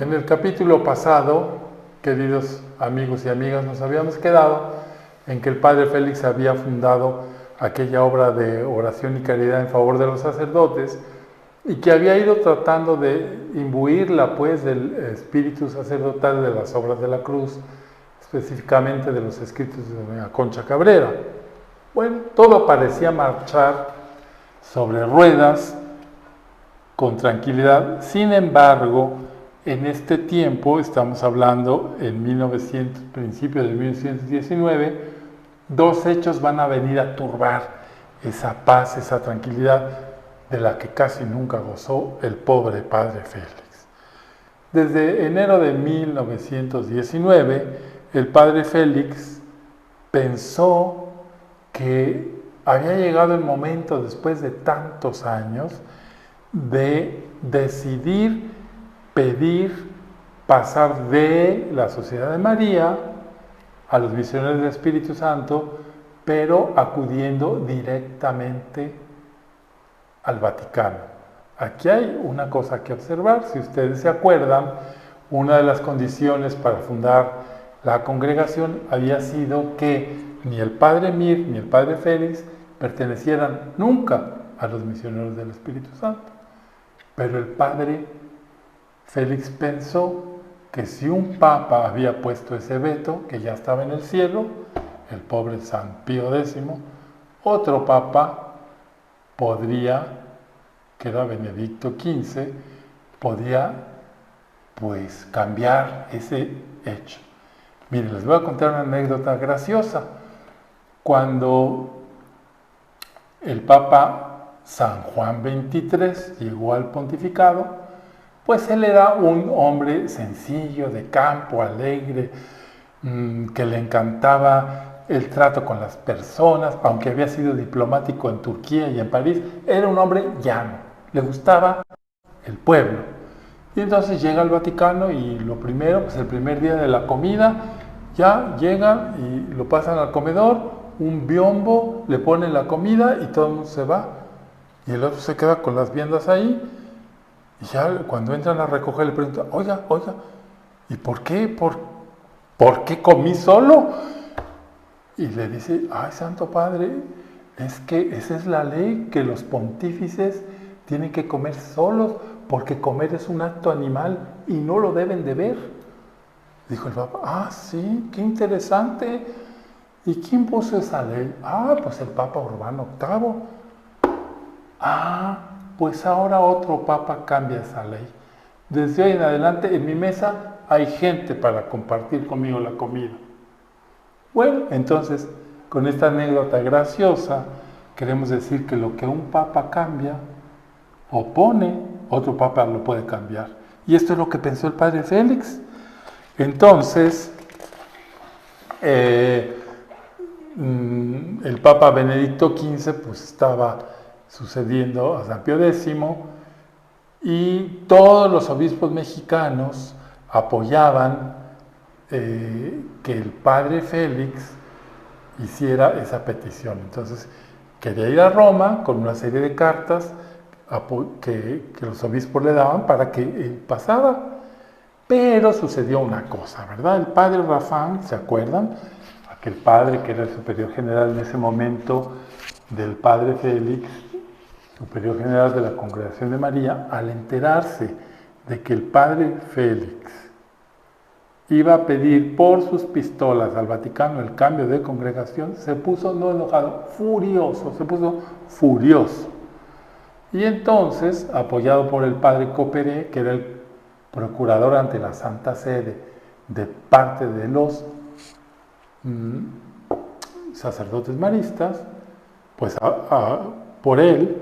En el capítulo pasado, queridos amigos y amigas, nos habíamos quedado en que el padre Félix había fundado aquella obra de oración y caridad en favor de los sacerdotes y que había ido tratando de imbuirla pues del espíritu sacerdotal de las obras de la cruz, específicamente de los escritos de doña Concha Cabrera. Bueno, todo parecía marchar sobre ruedas con tranquilidad. Sin embargo, en este tiempo, estamos hablando en principios de 1919, dos hechos van a venir a turbar esa paz, esa tranquilidad de la que casi nunca gozó el pobre padre Félix. Desde enero de 1919, el padre Félix pensó que había llegado el momento, después de tantos años, de decidir pedir pasar de la Sociedad de María a los misioneros del Espíritu Santo, pero acudiendo directamente al Vaticano. Aquí hay una cosa que observar. Si ustedes se acuerdan, una de las condiciones para fundar la congregación había sido que ni el padre Mir ni el padre Félix pertenecieran nunca a los misioneros del Espíritu Santo. Pero el padre Félix pensó que si un papa había puesto ese veto, que ya estaba en el cielo, el pobre San Pío X, otro papa podría, que era Benedicto XV, podía pues cambiar ese hecho. Miren, les voy a contar una anécdota graciosa. Cuando el Papa San Juan XXIII llegó al pontificado, pues él era un hombre sencillo, de campo, alegre, que le encantaba el trato con las personas, aunque había sido diplomático en Turquía y en París. Era un hombre llano, le gustaba el pueblo. Y entonces llega al Vaticano y lo primero, pues el primer día de la comida, ya llega y lo pasan al comedor, un biombo, le ponen la comida y todo el mundo se va. Y el otro se queda con las viandas ahí. Y ya cuando entran a recoger le preguntan, oiga, ¿y por qué? ¿Por qué comí solo? Y le dice, ay, Santo Padre, es que esa es la ley, que los pontífices tienen que comer solos, porque comer es un acto animal y no lo deben de ver. Dijo el Papa, ah, sí, qué interesante. ¿Y quién puso esa ley? Ah, pues el Papa Urbano VIII. Ah, pues ahora otro papa cambia esa ley. Desde hoy en adelante en mi mesa hay gente para compartir conmigo la comida. Bueno, entonces, con esta anécdota graciosa, queremos decir que lo que un papa cambia o pone, otro papa lo puede cambiar. Y esto es lo que pensó el padre Félix. Entonces, el Papa Benedicto XV pues estaba sucediendo a San Pío X y todos los obispos mexicanos apoyaban que el padre Félix hiciera esa petición. Entonces quería ir a Roma con una serie de cartas que los obispos le daban para que él pasara. Pero sucedió una cosa, ¿verdad? El padre Rafán, ¿se acuerdan? Aquel padre que era el superior general en ese momento del padre Félix, superior general de la Congregación de María, al enterarse de que el padre Félix iba a pedir por sus pistolas al Vaticano el cambio de congregación, se puso no enojado, furioso, se puso furioso. Y entonces, apoyado por el padre Copperé, que era el procurador ante la Santa Sede de parte de los sacerdotes maristas, pues por él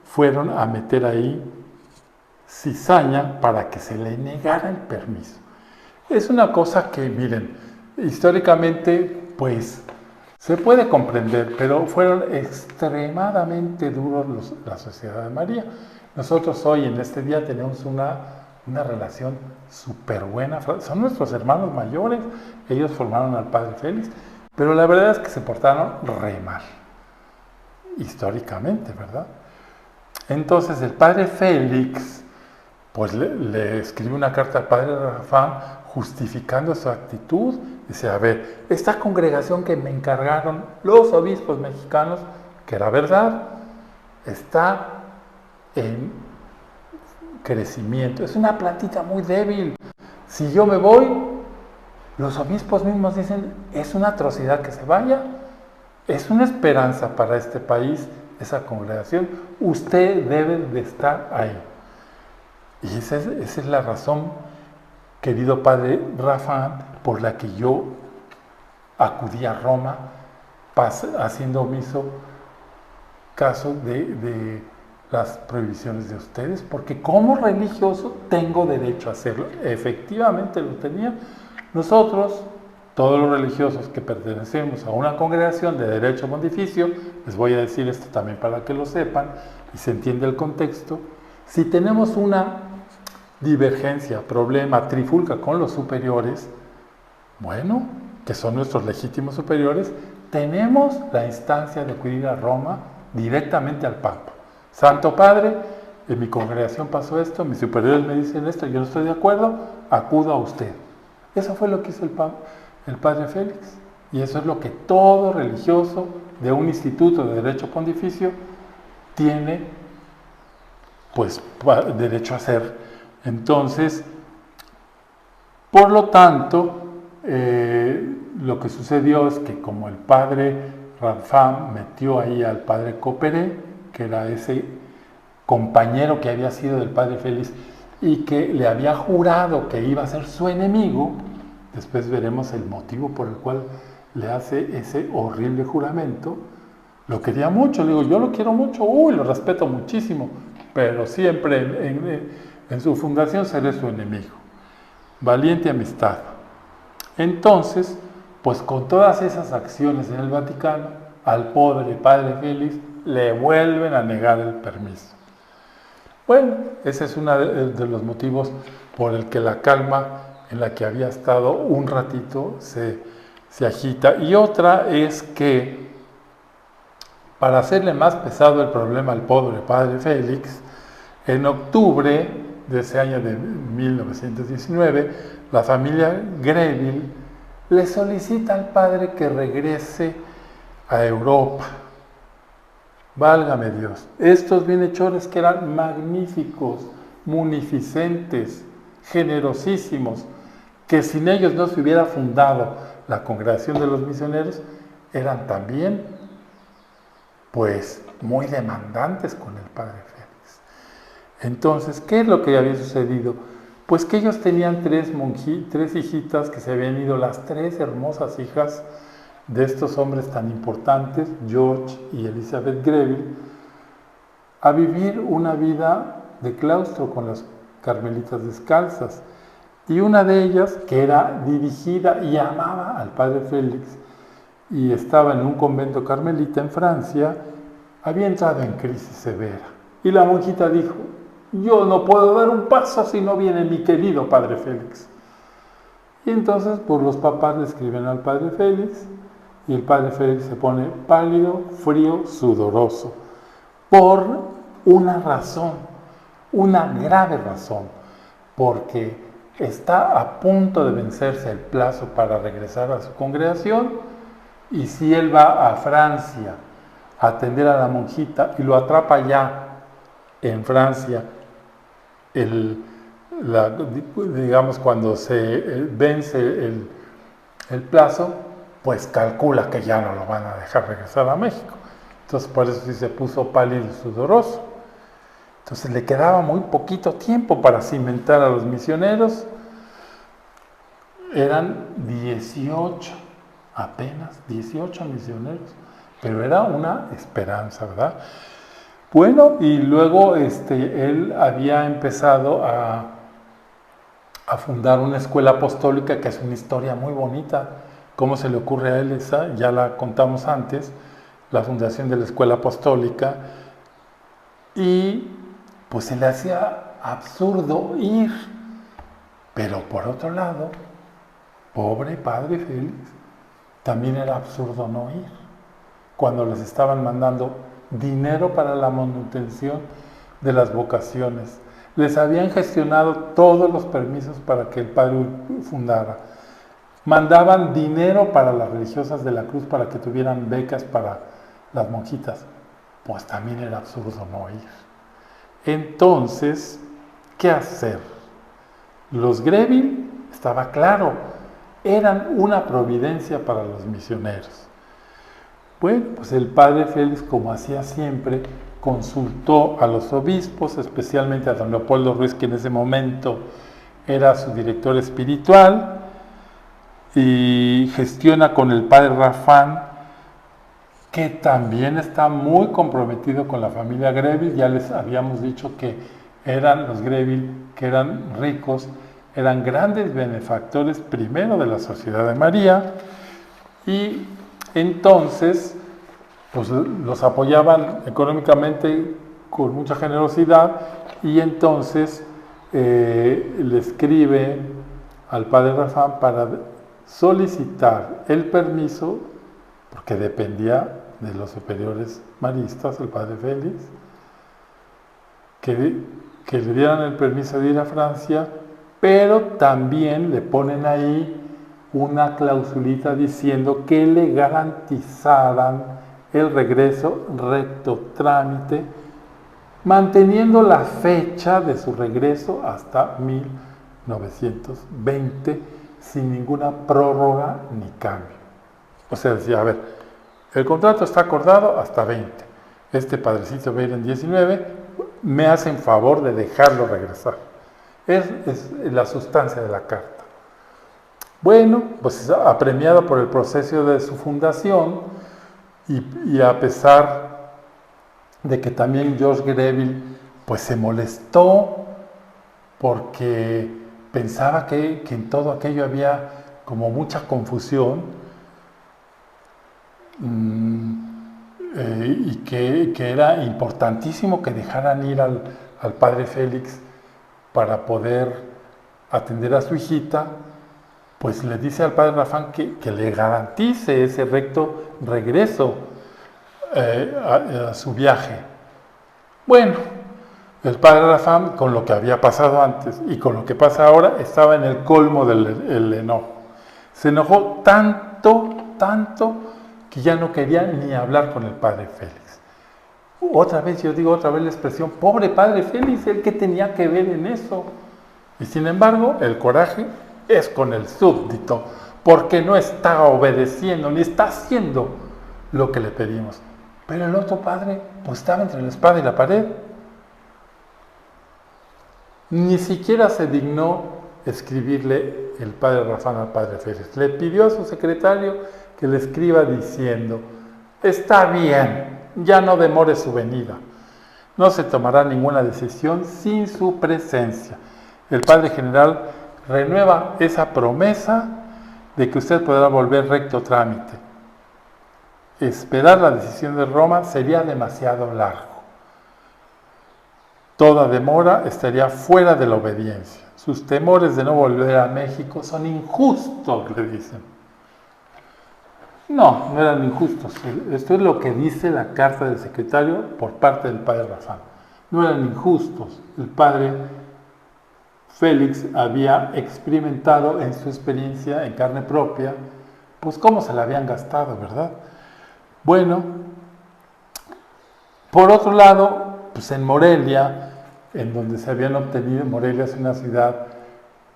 fueron a meter ahí cizaña para que se le negara el permiso. Es una cosa que, miren, históricamente, pues, se puede comprender, pero fueron extremadamente duros la Sociedad de María. Nosotros hoy, en este día, tenemos una relación súper buena. Son nuestros hermanos mayores, ellos formaron al padre Félix, pero la verdad es que se portaron re mal, históricamente, ¿verdad? Entonces el padre Félix pues le escribe una carta al padre Rafán justificando su actitud. Dice, a ver, esta congregación que me encargaron los obispos mexicanos, que era verdad, está en crecimiento, es una plantita muy débil. Si yo me voy, los obispos mismos dicen, es una atrocidad que se vaya, es una esperanza para este país, esa congregación, usted debe de estar ahí. Y esa es la razón, querido padre Rafa, por la que yo acudí a Roma, haciendo omiso caso de las prohibiciones de ustedes, porque como religioso tengo derecho a hacerlo. Efectivamente lo tenía. Nosotros, todos los religiosos que pertenecemos a una congregación de derecho pontificio, les voy a decir esto también para que lo sepan y se entienda el contexto, si tenemos una divergencia, problema, trifulca con los superiores, bueno, que son nuestros legítimos superiores, tenemos la instancia de acudir a Roma directamente al Papa. Santo Padre, en mi congregación pasó esto, mis superiores me dicen esto, yo no estoy de acuerdo, acudo a usted. Eso fue lo que hizo el padre Félix. Y eso es lo que todo religioso de un instituto de derecho pontificio tiene, pues, derecho a hacer. Entonces, por lo tanto, lo que sucedió es que como el padre Ranfam metió ahí al padre Copperé, que era ese compañero que había sido del padre Félix y que le había jurado que iba a ser su enemigo, después veremos el motivo por el cual le hace ese horrible juramento. Lo quería mucho, le digo, yo lo quiero mucho, lo respeto muchísimo, pero siempre en su fundación seré su enemigo. Valiente amistad. Entonces, pues con todas esas acciones en el Vaticano, al pobre padre Félix le vuelven a negar el permiso. Bueno, ese es uno de los motivos por el que la calma en la que había estado un ratito se agita. Y otra es que, para hacerle más pesado el problema al pobre padre Félix, en octubre de ese año de 1919, la familia Greville le solicita al padre que regrese a Europa. Válgame Dios, estos bienhechores que eran magníficos, munificentes, generosísimos, que sin ellos no se hubiera fundado la congregación de los misioneros, eran también, pues, muy demandantes con el padre Félix. Entonces, ¿qué es lo que había sucedido? Pues que ellos tenían tres hijitas que se habían ido, las tres hermosas hijas de estos hombres tan importantes, George y Elizabeth Greville, a vivir una vida de claustro con las carmelitas descalzas. Y una de ellas, que era dirigida y amaba al padre Félix, y estaba en un convento carmelita en Francia, había entrado en crisis severa. Y la monjita dijo, yo no puedo dar un paso si no viene mi querido padre Félix. Y entonces, pues los papás le escriben al padre Félix, y el padre Félix se pone pálido, frío, sudoroso, por una razón, una grave razón, porque está a punto de vencerse el plazo para regresar a su congregación, y si él va a Francia a atender a la monjita y lo atrapa ya en Francia, digamos cuando se vence el plazo, pues calcula que ya no lo van a dejar regresar a México. Entonces por eso sí se puso pálido y sudoroso. Entonces le quedaba muy poquito tiempo para cimentar a los misioneros. Eran 18, apenas 18 misioneros, pero era una esperanza, ¿verdad? Bueno, y luego él había empezado a fundar una escuela apostólica, que es una historia muy bonita. ¿Cómo se le ocurre a él esa? Ya la contamos antes, la fundación de la escuela apostólica, y pues se le hacía absurdo ir, pero por otro lado, pobre padre Félix, también era absurdo no ir, cuando les estaban mandando dinero para la manutención de las vocaciones, Les habían gestionado todos los permisos para que el padre fundara. Mandaban dinero para las religiosas de la Cruz para que tuvieran becas para las monjitas. Pues también era absurdo no ir. Entonces, ¿qué hacer? Los Greville, estaba claro, eran una providencia para los misioneros. Bueno, pues el padre Félix, como hacía siempre, consultó a los obispos, especialmente a don Leopoldo Ruiz, que en ese momento era su director espiritual, y gestiona con el padre Rafán, que también está muy comprometido con la familia Greville. Ya les habíamos dicho que eran los Greville, que eran ricos, eran grandes benefactores primero de la Sociedad de María, y entonces pues los apoyaban económicamente con mucha generosidad, y entonces le escribe al padre Rafán para solicitar el permiso, porque dependía de los superiores maristas, el padre Félix, que le dieran el permiso de ir a Francia, pero también le ponen ahí una clausulita diciendo que le garantizaran el regreso recto trámite, manteniendo la fecha de su regreso hasta 1920, sin ninguna prórroga ni cambio. O sea, decía, a ver, el contrato está acordado hasta 20. Este padrecito va a ir en 19, me hacen favor de dejarlo regresar. Es la sustancia de la carta. Bueno, pues apremiado por el proceso de su fundación, y a pesar de que también George Greville pues se molestó porque pensaba que en todo aquello había como mucha confusión, y que era importantísimo que dejaran ir al padre Félix para poder atender a su hijita, pues le dice al padre Rafán que le garantice ese recto regreso a su viaje. Bueno, el padre Rafán, con lo que había pasado antes y con lo que pasa ahora, estaba en el colmo del enojo. Se enojó tanto, que ya no quería ni hablar con el padre Félix. Otra vez la expresión, pobre padre Félix, ¿él qué tenía que ver en eso? Y sin embargo, el coraje es con el súbdito, porque no está obedeciendo ni está haciendo lo que le pedimos. Pero el otro padre pues estaba entre la espada y la pared. Ni siquiera se dignó escribirle el padre Rafán al padre Félix. Le pidió a su secretario que le escriba diciendo: está bien, ya no demore su venida. No se tomará ninguna decisión sin su presencia. El padre general renueva esa promesa de que usted podrá volver recto trámite. Esperar la decisión de Roma sería demasiado largo. Toda demora estaría fuera de la obediencia. Sus temores de no volver a México son injustos, le dicen. No eran injustos. Esto es lo que dice la carta del secretario por parte del padre Rafán. No eran injustos. El padre Félix había experimentado en su experiencia en carne propia, pues cómo se la habían gastado, ¿verdad? Bueno, por otro lado, pues en Morelia, en donde se habían obtenido, Morelia es una ciudad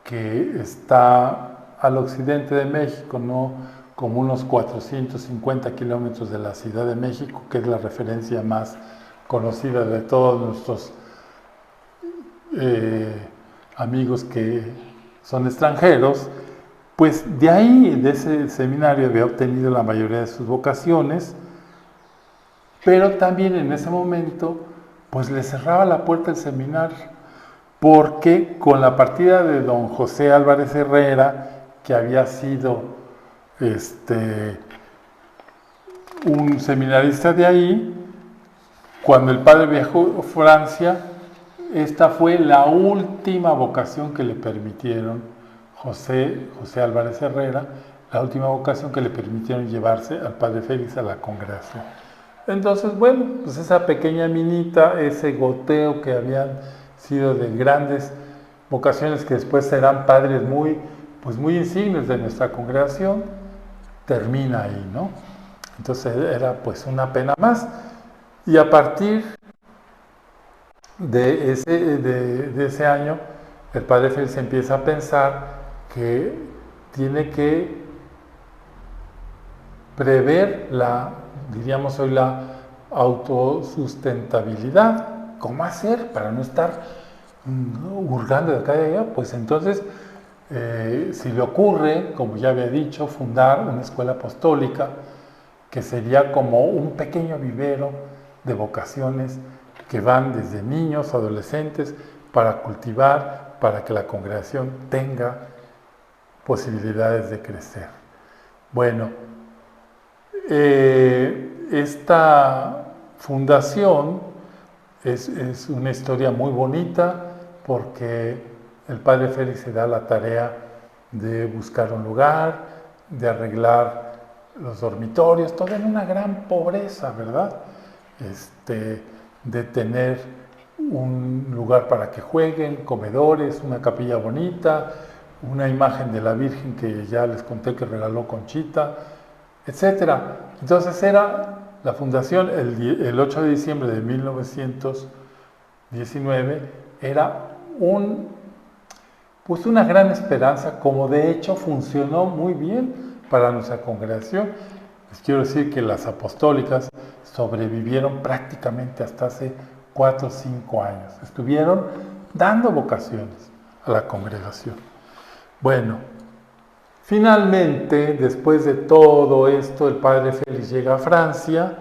que está al occidente de México, ¿no? Como unos 450 kilómetros de la Ciudad de México, que es la referencia más conocida de todos nuestros amigos que son extranjeros. Pues de ahí, de ese seminario, había obtenido la mayoría de sus vocaciones, pero también en ese momento pues le cerraba la puerta el seminario, porque con la partida de don José Álvarez Herrera, que había sido un seminarista de ahí, cuando el padre viajó a Francia, esta fue la última vocación que le permitieron José Álvarez Herrera, la última vocación que le permitieron llevarse al padre Félix a la congregación. Entonces, bueno, pues esa pequeña minita, ese goteo que habían sido de grandes vocaciones que después serán padres muy insignes de nuestra congregación, termina ahí, ¿no? Entonces era pues una pena más. Y a partir de ese año, el padre Félix empieza a pensar que tiene que prever diríamos hoy, la autosustentabilidad. ¿Cómo hacer para no estar hurgando de acá y de allá? Pues entonces, si le ocurre, como ya había dicho, fundar una escuela apostólica, que sería como un pequeño vivero de vocaciones que van desde niños, adolescentes, para cultivar, para que la congregación tenga posibilidades de crecer. Bueno, esta fundación es una historia muy bonita porque el padre Félix se da la tarea de buscar un lugar, de arreglar los dormitorios, todo en una gran pobreza, ¿verdad? De tener un lugar para que jueguen, comedores, una capilla bonita, una imagen de la Virgen que ya les conté que regaló Conchita, etc. Entonces era la fundación, el 8 de diciembre de 1919, era una gran esperanza, como de hecho funcionó muy bien para nuestra congregación. Les quiero decir que las apostólicas sobrevivieron prácticamente hasta hace 4 o 5 años. Estuvieron dando vocaciones a la congregación. Bueno, finalmente, después de todo esto, el padre Félix llega a Francia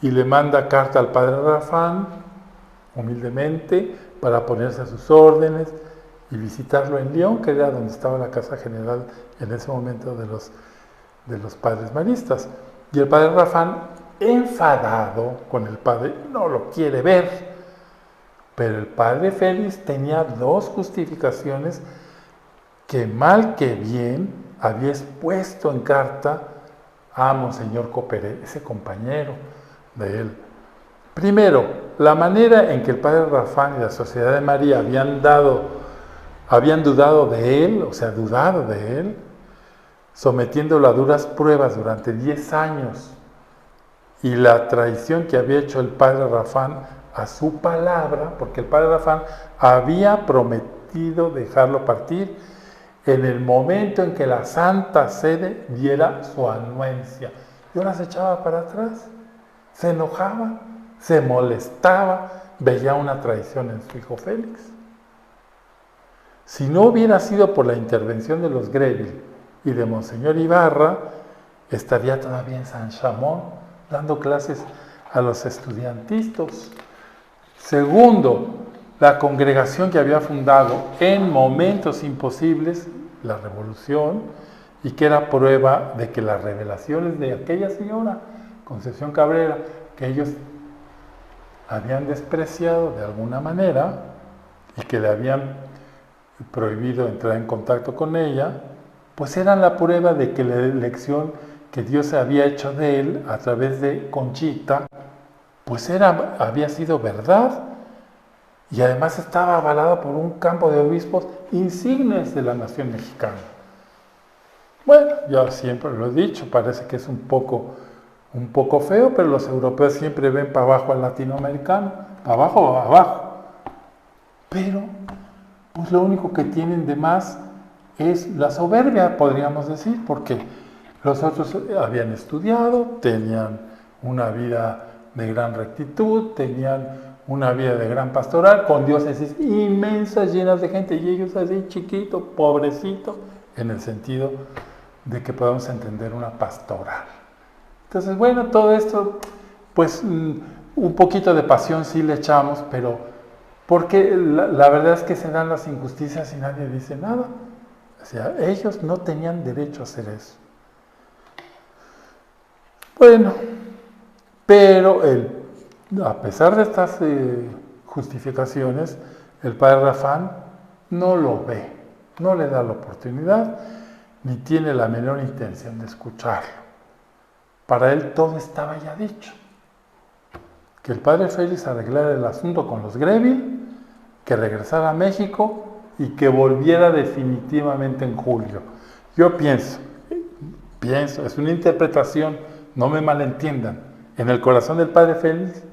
y le manda carta al padre Raffan, humildemente, para ponerse a sus órdenes y visitarlo en Lyon, que era donde estaba la casa general en ese momento de los padres maristas. Y el padre Raffan, enfadado con el padre, no lo quiere ver. Pero el padre Félix tenía 2 justificaciones que mal que bien había expuesto en carta a Monseñor Copperé, ese compañero de él. Primero, la manera en que el padre Raffan y la Sociedad de María habían dudado de él, sometiéndolo a duras pruebas durante 10 años, y la traición que había hecho el padre Raffan a su palabra, porque el padre Raffan había prometido dejarlo partir en el momento en que la Santa Sede diera su anuencia. Y ahora se echaba para atrás, se enojaba, se molestaba, veía una traición en su hijo Félix. Si no hubiera sido por la intervención de los Greville y de Monseñor Ibarra, estaría todavía en San Chamón dando clases a los estudiantistas. Segundo, la congregación que había fundado en momentos imposibles, la revolución, y que era prueba de que las revelaciones de aquella señora, Concepción Cabrera, que ellos habían despreciado de alguna manera y que le habían prohibido entrar en contacto con ella, pues eran la prueba de que la elección que Dios había hecho de él a través de Conchita, pues había sido verdad, y además estaba avalada por un campo de obispos insignes de la nación mexicana. Bueno, yo siempre lo he dicho, parece que es un poco feo, pero los europeos siempre ven para abajo al latinoamericano, para abajo o abajo. Pero, pues lo único que tienen de más es la soberbia, podríamos decir, porque los otros habían estudiado, tenían una vida de gran rectitud, tenían una vida de gran pastoral, con diócesis inmensas, llenas de gente, y ellos así chiquito, pobrecito, en el sentido de que podamos entender una pastoral. Entonces, bueno, todo esto, pues un poquito de pasión sí le echamos, pero porque la verdad es que se dan las injusticias y nadie dice nada. O sea, ellos no tenían derecho a hacer eso. Bueno, pero a pesar de estas justificaciones, el padre Raffan no lo ve, no le da la oportunidad, ni tiene la menor intención de escucharlo. Para él todo estaba ya dicho. Que el padre Félix arreglara el asunto con los Greville que regresara a México y que volviera definitivamente en julio. Yo pienso, es una interpretación, no me malentiendan, en el corazón del padre Félix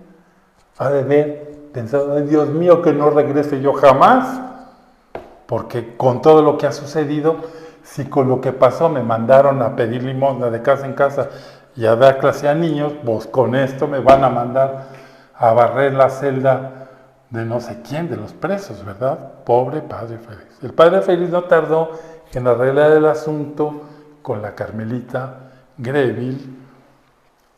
ha de haber pensado, ay Dios mío, que no regrese yo jamás, porque con todo lo que ha sucedido, si con lo que pasó me mandaron a pedir limosna de casa en casa y a dar clase a niños, pues con esto me van a mandar a barrer la celda de no sé quién, de los presos, ¿verdad? Pobre padre Félix. El padre Félix no tardó en arreglar el asunto con la carmelita Greville,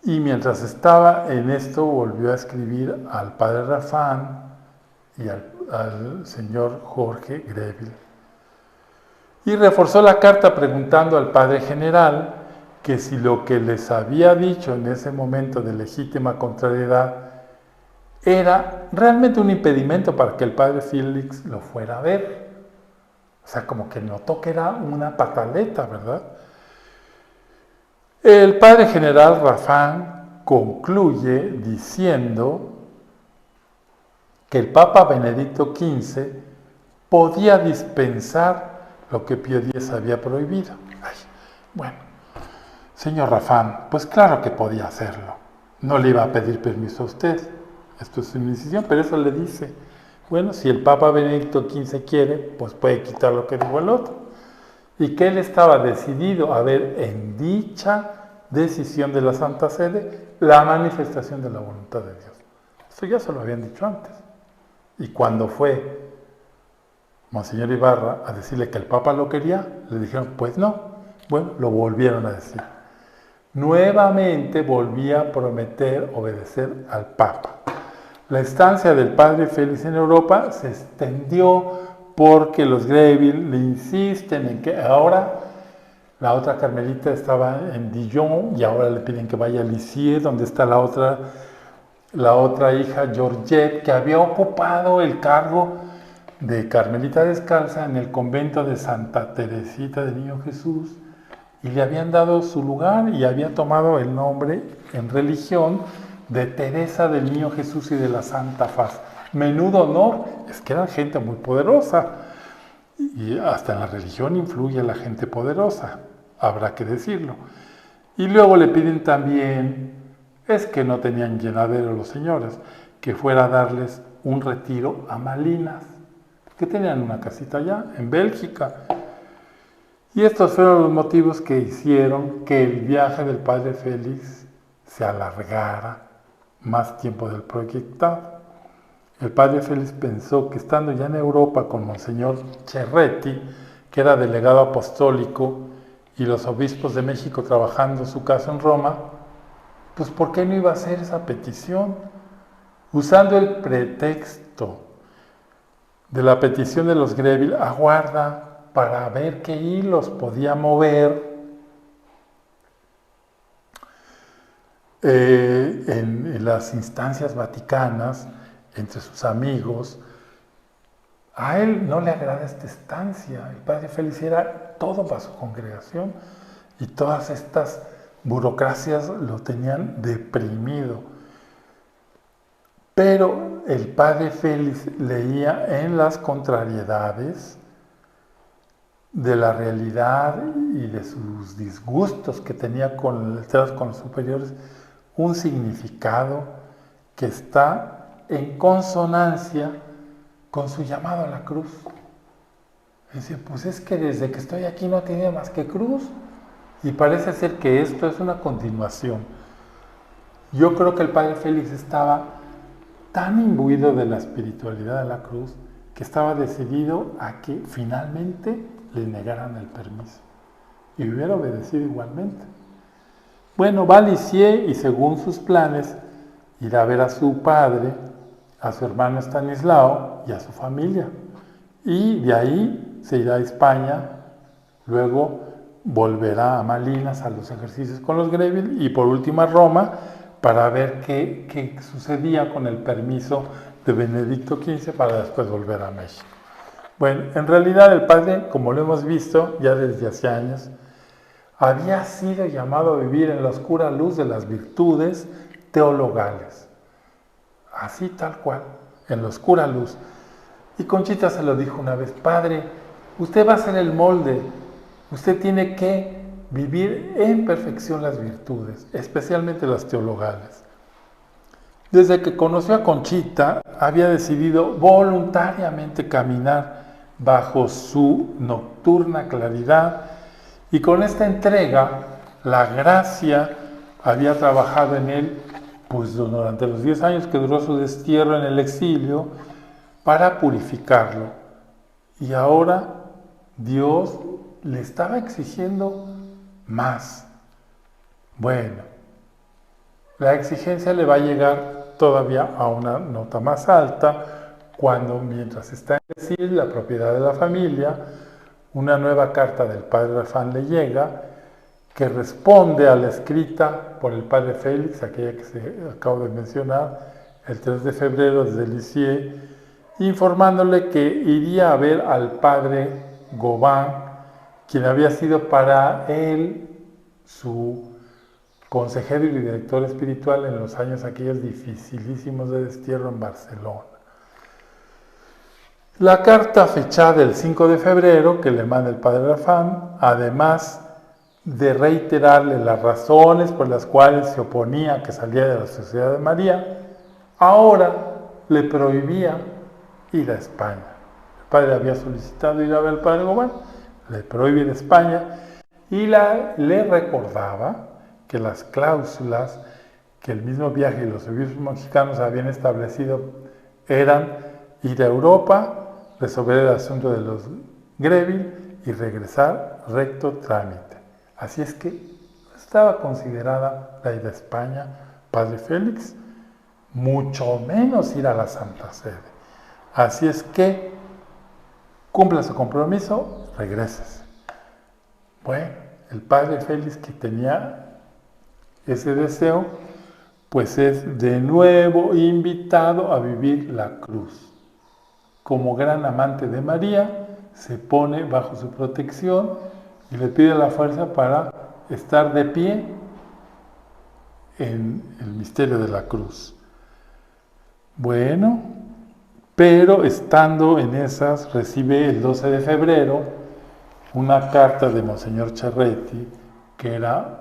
y mientras estaba en esto volvió a escribir al padre Rafán y al señor Jorge Greville. Y reforzó la carta preguntando al padre general que si lo que les había dicho en ese momento de legítima contrariedad era realmente un impedimento para que el padre Félix lo fuera a ver. O sea, como que notó que era una pataleta, ¿verdad? El padre general Rafán concluye diciendo que el Papa Benedicto XV podía dispensar lo que Pío X había prohibido. Ay, bueno, señor Rafán, pues claro que podía hacerlo. No le iba a pedir permiso a usted. Esto es una decisión, pero eso le dice, bueno, si el Papa Benedicto XV quiere, pues puede quitar lo que dijo el otro. Y que él estaba decidido a ver en dicha decisión de la Santa Sede la manifestación de la voluntad de Dios. Esto ya se lo habían dicho antes. Y cuando fue Monseñor Ibarra a decirle que el Papa lo quería, le dijeron, pues no. Bueno, lo volvieron a decir. Nuevamente volvía a prometer obedecer al Papa. La estancia del padre Félix en Europa se extendió porque los Greville le insisten en que ahora la otra carmelita estaba en Dijon y ahora le piden que vaya a Lisieux, donde está la otra hija, Georgette, que había ocupado el cargo de carmelita descalza en el convento de Santa Teresita del Niño Jesús, y le habían dado su lugar y había tomado el nombre en religión de Teresa del Niño Jesús y de la Santa Faz. Menudo honor, es que era gente muy poderosa, y hasta en la religión influye la gente poderosa, habrá que decirlo. Y luego le piden también, es que no tenían llenadero los señores, que fuera a darles un retiro a Malinas, que tenían una casita allá, en Bélgica. Y estos fueron los motivos que hicieron que el viaje del padre Félix se alargara más tiempo del proyectado. El padre Félix pensó que estando ya en Europa con Monseñor Cerretti, que era delegado apostólico, y los obispos de México trabajando su caso en Roma, pues ¿por qué no iba a hacer esa petición? Usando el pretexto de la petición de los Greville, aguarda para ver qué hilos podía mover en las instancias vaticanas, entre sus amigos. A él no le agrada esta estancia. El padre Félix era todo para su congregación y todas estas burocracias lo tenían deprimido. Pero el padre Félix leía en las contrariedades de la realidad y de sus disgustos que tenía con los superiores un significado que está en consonancia con su llamado a la cruz. Dice, pues es que desde que estoy aquí no tiene más que cruz. Y parece ser que esto es una continuación. Yo creo que el padre Félix estaba tan imbuido de la espiritualidad de la cruz que estaba decidido a que finalmente le negaran el permiso. Y hubiera obedecido igualmente. Bueno, va a Lisieux y según sus planes irá a ver a su padre, a su hermano Estanislao y a su familia. Y de ahí se irá a España, luego volverá a Malinas a los ejercicios con los Greville y por último a Roma para ver qué sucedía con el permiso de Benedicto XV para después volver a México. Bueno, en realidad el padre, como lo hemos visto ya desde hace años, había sido llamado a vivir en la oscura luz de las virtudes teologales. Así tal cual, en la oscura luz. Y Conchita se lo dijo una vez: padre, usted va a ser el molde, usted tiene que vivir en perfección las virtudes, especialmente las teologales. Desde que conoció a Conchita, había decidido voluntariamente caminar bajo su nocturna claridad, y con esta entrega, la gracia había trabajado en él, pues durante los 10 años que duró su destierro en el exilio, para purificarlo. Y ahora Dios le estaba exigiendo más. Bueno, la exigencia le va a llegar todavía a una nota más alta cuando, mientras está en exilio, la propiedad de la familia, una nueva carta del padre Rafán le llega, que responde a la escrita por el padre Félix, aquella que acabo de mencionar, el 3 de febrero desde Lisieux, informándole que iría a ver al padre Gobán, quien había sido para él su consejero y director espiritual en los años aquellos dificilísimos de destierro en Barcelona. La carta fechada el 5 de febrero que le manda el padre Rafán, además de reiterarle las razones por las cuales se oponía a que saliera de la Sociedad de María, ahora le prohibía ir a España. El padre había solicitado ir a ver al padre Gobán, le prohíbe ir a España, y le recordaba que las cláusulas que el mismo viaje y los obispos mexicanos habían establecido eran ir a Europa, resolver el asunto de los Greville y regresar recto trámite. Así es que estaba considerada la ida a España, padre Félix, mucho menos ir a la Santa Sede. Así es que cumpla su compromiso, regrésese. Bueno, el padre Félix, que tenía ese deseo, pues es de nuevo invitado a vivir la cruz. Como gran amante de María, se pone bajo su protección y le pide la fuerza para estar de pie en el misterio de la cruz. Bueno, pero estando en esas, recibe el 12 de febrero una carta de Monseñor Charretti, que era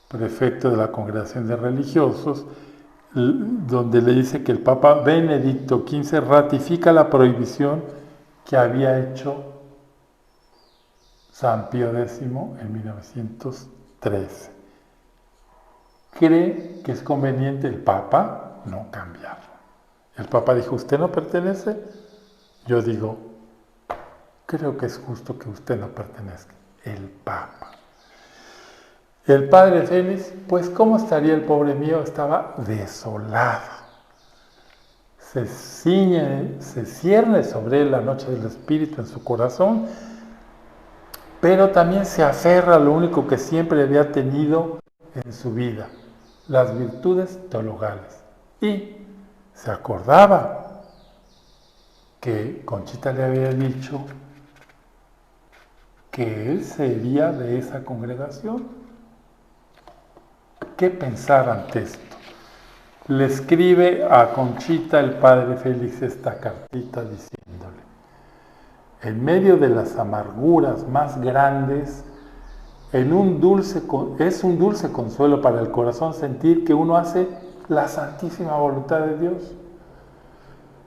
prefecto de la Congregación de Religiosos, donde le dice que el Papa Benedicto XV ratifica la prohibición que había hecho San Pío X en 1913. Cree que es conveniente el Papa no cambiarlo. El Papa dijo: ¿usted no pertenece? Yo digo: creo que es justo que usted no pertenezca. El Papa. El padre Félix, pues ¿cómo estaría el pobre mío? Estaba desolado. Se cierne sobre él la noche del Espíritu en su corazón, pero también se aferra a lo único que siempre había tenido en su vida, las virtudes teologales. Y se acordaba que Conchita le había dicho que él sería de esa congregación. ¿Qué pensar ante esto? Le escribe a Conchita el padre Félix esta cartita diciéndole: en medio de las amarguras más grandes, es un dulce consuelo para el corazón sentir que uno hace la santísima voluntad de Dios.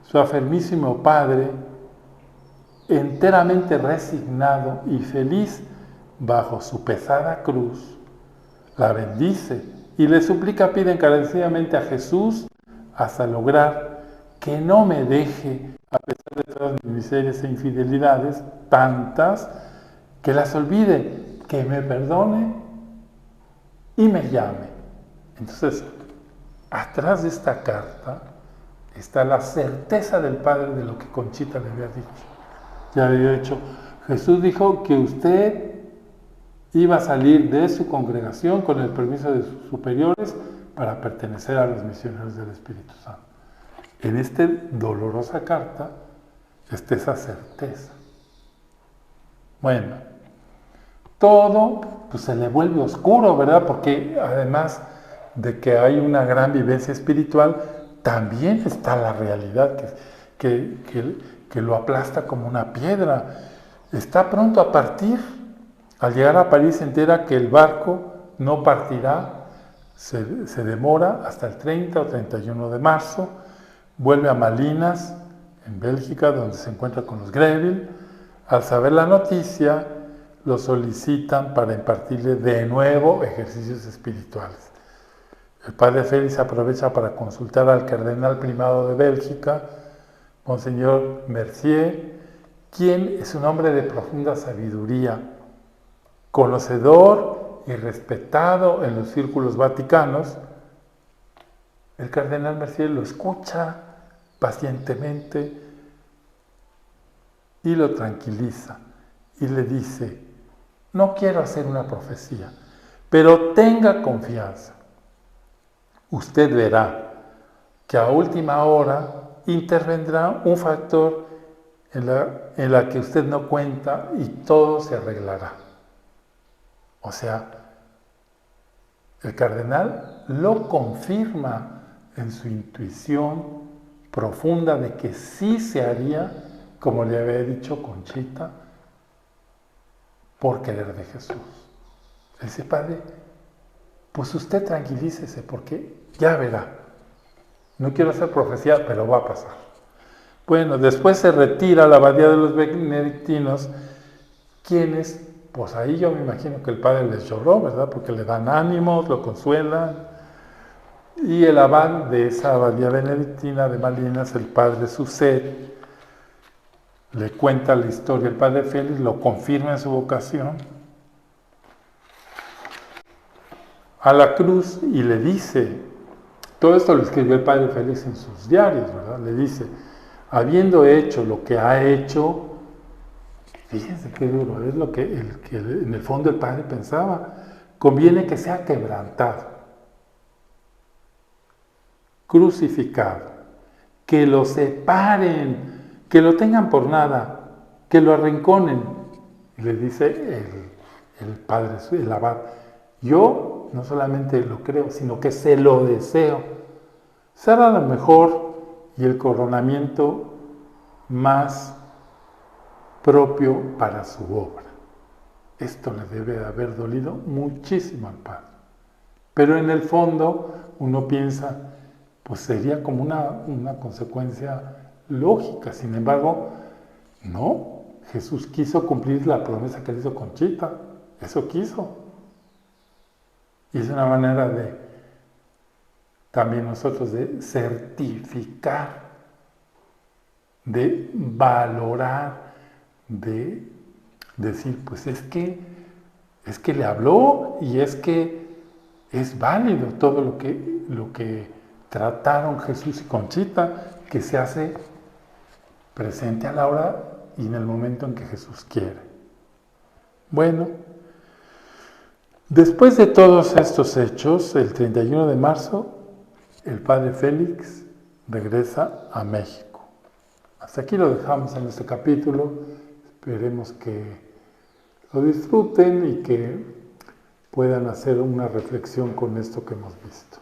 Su afirmísimo Padre, enteramente resignado y feliz bajo su pesada cruz, la bendice y le pide encarecidamente a Jesús hasta lograr que no me deje, a pesar de todas mis miserias e infidelidades, tantas, que las olvide, que me perdone y me llame. Entonces, atrás de esta carta está la certeza del Padre de lo que Conchita le había dicho. Ya había dicho: Jesús dijo que usted iba a salir de su congregación con el permiso de sus superiores para pertenecer a los misioneros del Espíritu Santo. En esta dolorosa carta está esa certeza. Bueno, todo pues, se le vuelve oscuro, ¿verdad? Porque además de que hay una gran vivencia espiritual, también está la realidad que lo aplasta como una piedra. Está pronto a partir. Al llegar a París se entera que el barco no partirá, se demora hasta el 30 o 31 de marzo, vuelve a Malinas, en Bélgica, donde se encuentra con los Greville. Al saber la noticia, lo solicitan para impartirle de nuevo ejercicios espirituales. El padre Félix aprovecha para consultar al cardenal primado de Bélgica, Monseñor Mercier, quien es un hombre de profunda sabiduría, conocedor y respetado en los círculos vaticanos. El cardenal Mercier lo escucha pacientemente y lo tranquiliza y le dice: no quiero hacer una profecía, pero tenga confianza. Usted verá que a última hora intervendrá un factor en la que usted no cuenta y todo se arreglará. O sea, el cardenal lo confirma en su intuición profunda de que sí se haría, como le había dicho Conchita, por querer de Jesús. Le dice: padre, pues usted tranquilícese porque ya verá. No quiero hacer profecía, pero va a pasar. Bueno, después se retira a la abadía de los benedictinos, quienes, pues ahí yo me imagino que el padre les lloró, ¿verdad? Porque le dan ánimos, lo consuelan. Y el abad de esa abadía benedictina de Malinas, el padre Sucet, le cuenta la historia. El padre Félix lo confirma en su vocación a la cruz y le dice, todo esto lo escribió el padre Félix en sus diarios, ¿verdad? Le dice: habiendo hecho lo que ha hecho, fíjense qué duro, es lo que en el fondo el padre pensaba, conviene que sea quebrantado, crucificado, que lo separen, que lo tengan por nada, que lo arrinconen. Y le dice el padre, el abad: yo no solamente lo creo, sino que se lo deseo. Será lo mejor y el coronamiento más propio para su obra. Esto le debe de haber dolido muchísimo al padre. Pero en el fondo uno piensa, pues sería como una consecuencia lógica. Sin embargo, no. Jesús quiso cumplir la promesa que le hizo Conchita. Eso quiso. Y es una manera de también nosotros de certificar, de valorar, de decir, pues es que le habló y es que es válido todo lo que trataron Jesús y Conchita, que se hace presente a la hora y en el momento en que Jesús quiere. Bueno, después de todos estos hechos, el 31 de marzo, el padre Félix regresa a México. Hasta aquí lo dejamos en este capítulo. Esperemos que lo disfruten y que puedan hacer una reflexión con esto que hemos visto.